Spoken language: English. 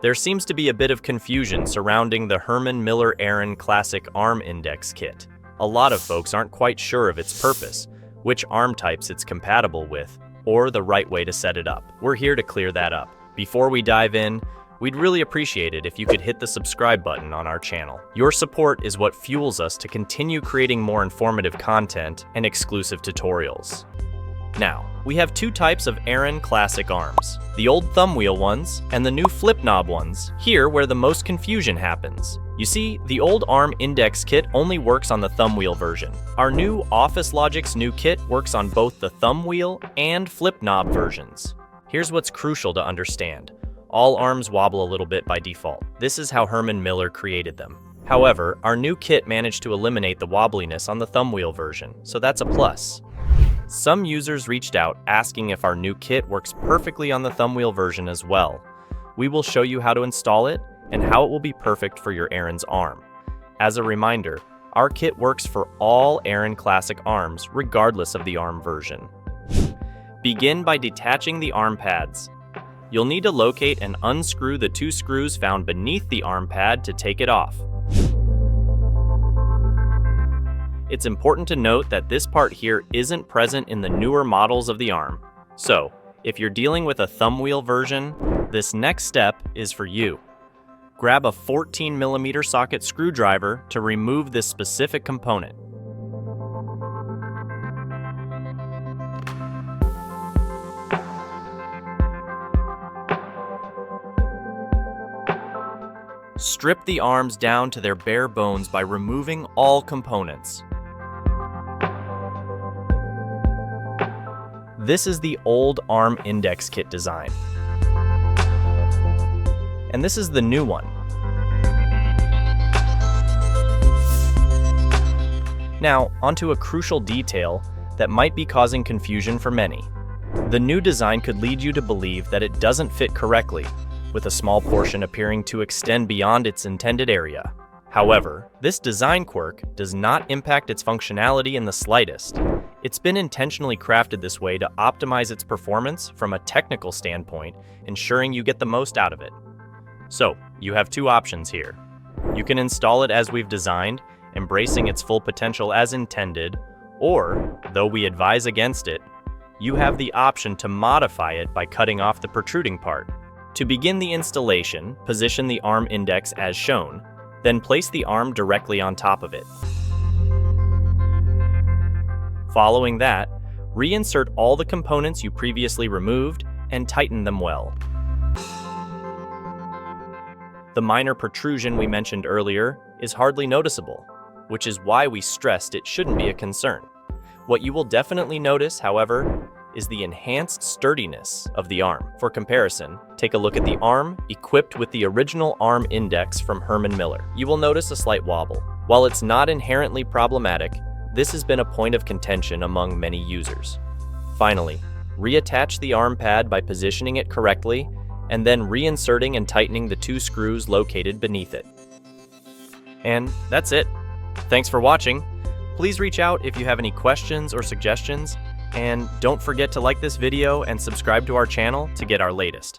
There seems to be a bit of confusion surrounding the Herman Miller Aeron Classic Arm Index Kit. A lot of folks aren't quite sure of its purpose, which arm types it's compatible with, or the right way to set it up. We're here to clear that up. Before we dive in, we'd really appreciate it if you could hit the subscribe button on our channel. Your support is what fuels us to continue creating more informative content and exclusive tutorials. Now, we have two types of Aeron Classic arms, the old Thumbwheel ones and the new flip knob ones. Here where the most confusion happens. You see, the old Arm Index Kit only works on the Thumbwheel version. Our new OfficeLogix new kit works on both the Thumbwheel and flip knob versions. Here's what's crucial to understand. All arms wobble a little bit by default. This is how Herman Miller created them. However, our new kit managed to eliminate the wobbliness on the Thumbwheel version, so that's a plus. Some users reached out asking if our new kit works perfectly on the Thumbwheel version as well. We will show you how to install it and how it will be perfect for your Aeron's arm. As a reminder, our kit works for all Aeron Classic arms regardless of the arm version. Begin by detaching the arm pads. You'll need to locate and unscrew the two screws found beneath the arm pad to take it off. It's important to note that this part here isn't present in the newer models of the arm. So, if you're dealing with a Thumbwheel version, this next step is for you. Grab a 14mm socket screwdriver to remove this specific component. Strip the arms down to their bare bones by removing all components. This is the old Arm Index Kit design. And this is the new one. Now, onto a crucial detail that might be causing confusion for many. The new design could lead you to believe that it doesn't fit correctly, with a small portion appearing to extend beyond its intended area. However, this design quirk does not impact its functionality in the slightest. It's been intentionally crafted this way to optimize its performance from a technical standpoint, ensuring you get the most out of it. So, you have two options here. You can install it as we've designed, embracing its full potential as intended, or, though we advise against it, you have the option to modify it by cutting off the protruding part. To begin the installation, position the arm index as shown, then place the arm directly on top of it. Following that, reinsert all the components you previously removed and tighten them well. The minor protrusion we mentioned earlier is hardly noticeable, which is why we stressed it shouldn't be a concern. What you will definitely notice, however, is the enhanced sturdiness of the arm. For comparison, take a look at the arm equipped with the original arm index from Herman Miller. You will notice a slight wobble. While it's not inherently problematic, this has been a point of contention among many users. Finally, reattach the arm pad by positioning it correctly and then reinserting and tightening the two screws located beneath it. And that's it. Thanks for watching. Please reach out if you have any questions or suggestions, and don't forget to like this video and subscribe to our channel to get our latest.